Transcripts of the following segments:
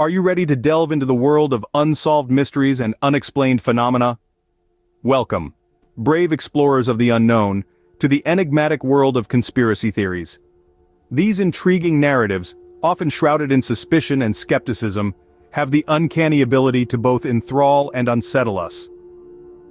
Are you ready to delve into the world of unsolved mysteries and unexplained phenomena? Welcome, brave explorers of the unknown, to the enigmatic world of conspiracy theories. These intriguing narratives, often shrouded in suspicion and skepticism, have the uncanny ability to both enthrall and unsettle us.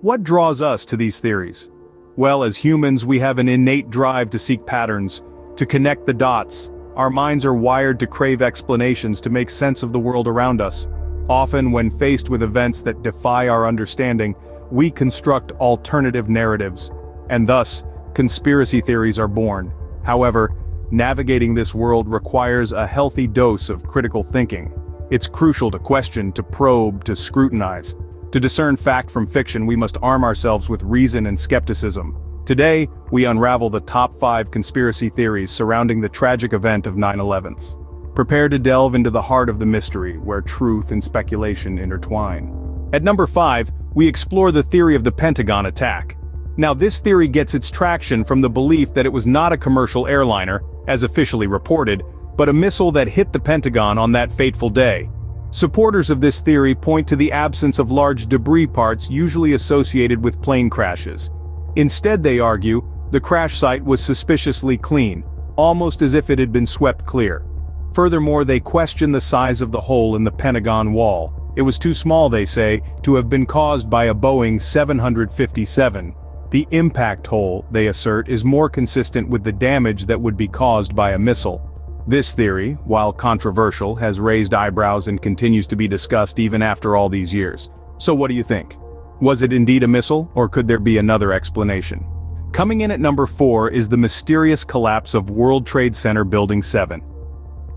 What draws us to these theories? Well, as humans, we have an innate drive to seek patterns, to connect the dots. Our minds are wired to crave explanations to make sense of the world around us. Often, when faced with events that defy our understanding, we construct alternative narratives, and thus, conspiracy theories are born. However, navigating this world requires a healthy dose of critical thinking. It's crucial to question, to probe, to scrutinize. To discern fact from fiction, we must arm ourselves with reason and skepticism. Today, we unravel the top 5 conspiracy theories surrounding the tragic event of 9/11. Prepare to delve into the heart of the mystery, where truth and speculation intertwine. At number 5, we explore the theory of the Pentagon attack. Now, this theory gets its traction from the belief that it was not a commercial airliner, as officially reported, but a missile that hit the Pentagon on that fateful day. Supporters of this theory point to the absence of large debris parts usually associated with plane crashes. Instead, they argue, the crash site was suspiciously clean, almost as if it had been swept clear. Furthermore, they question the size of the hole in the Pentagon wall. It was too small, they say, to have been caused by a Boeing 757. The impact hole, they assert, is more consistent with the damage that would be caused by a missile. This theory, while controversial, has raised eyebrows and continues to be discussed even after all these years. So what do you think? Was it indeed a missile, or could there be another explanation? Coming in at number 4 is the mysterious collapse of World Trade Center Building 7.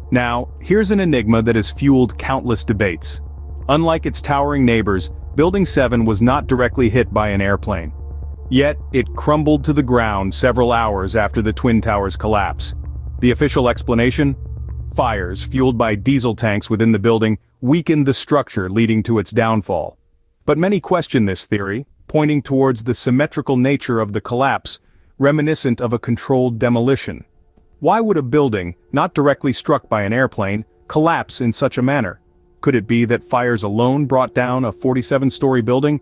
Now, here's an enigma that has fueled countless debates. Unlike its towering neighbors, Building 7 was not directly hit by an airplane. Yet, it crumbled to the ground several hours after the Twin Towers collapse. The official explanation? Fires, fueled by diesel tanks within the building, weakened the structure, leading to its downfall. But many question this theory, pointing towards the symmetrical nature of the collapse, reminiscent of a controlled demolition. Why would a building, not directly struck by an airplane, collapse in such a manner? Could it be that fires alone brought down a 47-story building?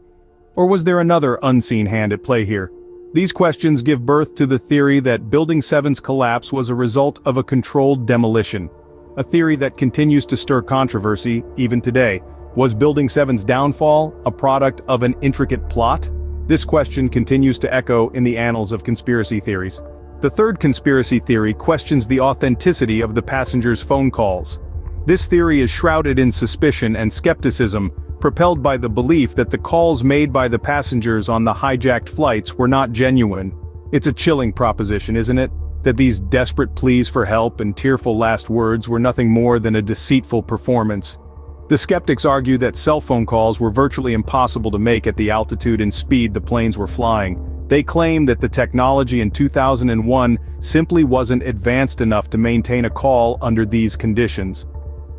Or was there another unseen hand at play here? These questions give birth to the theory that Building 7's collapse was a result of a controlled demolition. A theory that continues to stir controversy, even today. Was Building 7's downfall a product of an intricate plot? This question continues to echo in the annals of conspiracy theories. The third conspiracy theory questions the authenticity of the passengers' phone calls. This theory is shrouded in suspicion and skepticism, propelled by the belief that the calls made by the passengers on the hijacked flights were not genuine. It's a chilling proposition, isn't it? That these desperate pleas for help and tearful last words were nothing more than a deceitful performance. The skeptics argue that cell phone calls were virtually impossible to make at the altitude and speed the planes were flying. They claim that the technology in 2001 simply wasn't advanced enough to maintain a call under these conditions.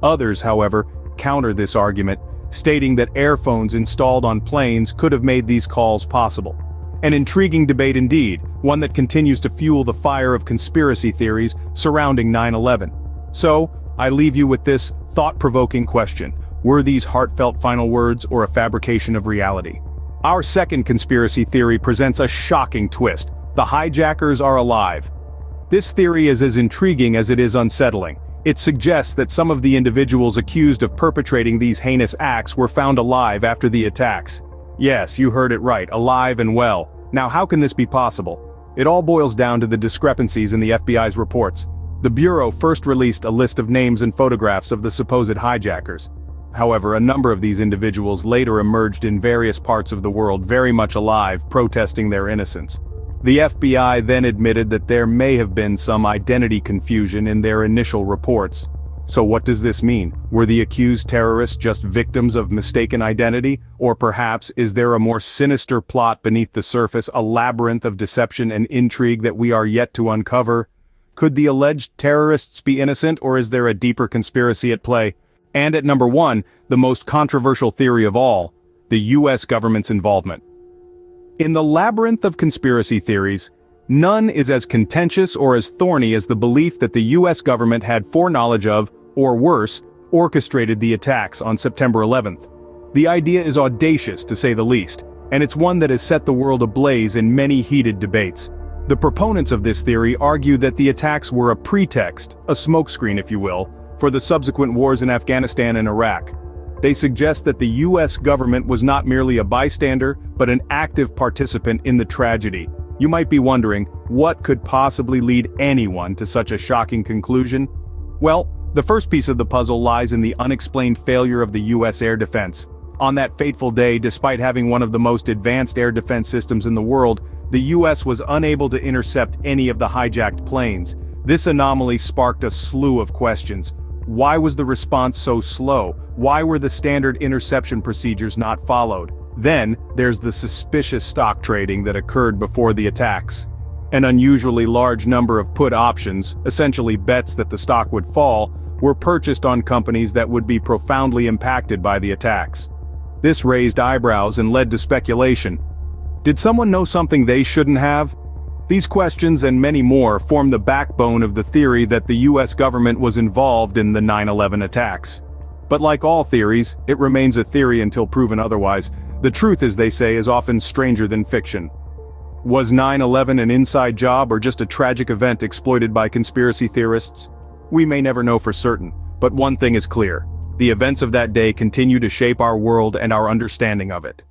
Others, however, counter this argument, stating that airphones installed on planes could have made these calls possible. An intriguing debate indeed, one that continues to fuel the fire of conspiracy theories surrounding 9/11. So, I leave you with this thought-provoking question. Were these heartfelt final words or a fabrication of reality? Our second conspiracy theory presents a shocking twist. The hijackers are alive. This theory is as intriguing as it is unsettling. It suggests that some of the individuals accused of perpetrating these heinous acts were found alive after the attacks. Yes, you heard it right, alive and well. Now, how can this be possible? It all boils down to the discrepancies in the FBI's reports. The Bureau first released a list of names and photographs of the supposed hijackers. However, a number of these individuals later emerged in various parts of the world very much alive, protesting their innocence. The FBI then admitted that there may have been some identity confusion in their initial reports. So what does this mean? Were the accused terrorists just victims of mistaken identity? Or perhaps is there a more sinister plot beneath the surface, a labyrinth of deception and intrigue that we are yet to uncover? Could the alleged terrorists be innocent, or is there a deeper conspiracy at play? And at number 1, the most controversial theory of all, the US government's involvement. In the labyrinth of conspiracy theories, none is as contentious or as thorny as the belief that the US government had foreknowledge of, or worse, orchestrated the attacks on September 11th. The idea is audacious, to say the least, and it's one that has set the world ablaze in many heated debates. The proponents of this theory argue that the attacks were a pretext, a smokescreen if you will, for the subsequent wars in Afghanistan and Iraq. They suggest that the US government was not merely a bystander, but an active participant in the tragedy. You might be wondering, what could possibly lead anyone to such a shocking conclusion? Well, the first piece of the puzzle lies in the unexplained failure of the US air defense. On that fateful day, despite having one of the most advanced air defense systems in the world, the US was unable to intercept any of the hijacked planes. This anomaly sparked a slew of questions. Why was the response so slow? Why were the standard interception procedures not followed? Then, there's the suspicious stock trading that occurred before the attacks. An unusually large number of put options, essentially bets that the stock would fall, were purchased on companies that would be profoundly impacted by the attacks. This raised eyebrows and led to speculation. Did someone know something they shouldn't have? These questions and many more form the backbone of the theory that the US government was involved in the 9/11 attacks. But like all theories, it remains a theory until proven otherwise. The truth, as they say, is often stranger than fiction. Was 9/11 an inside job or just a tragic event exploited by conspiracy theorists? We may never know for certain, but one thing is clear. The events of that day continue to shape our world and our understanding of it.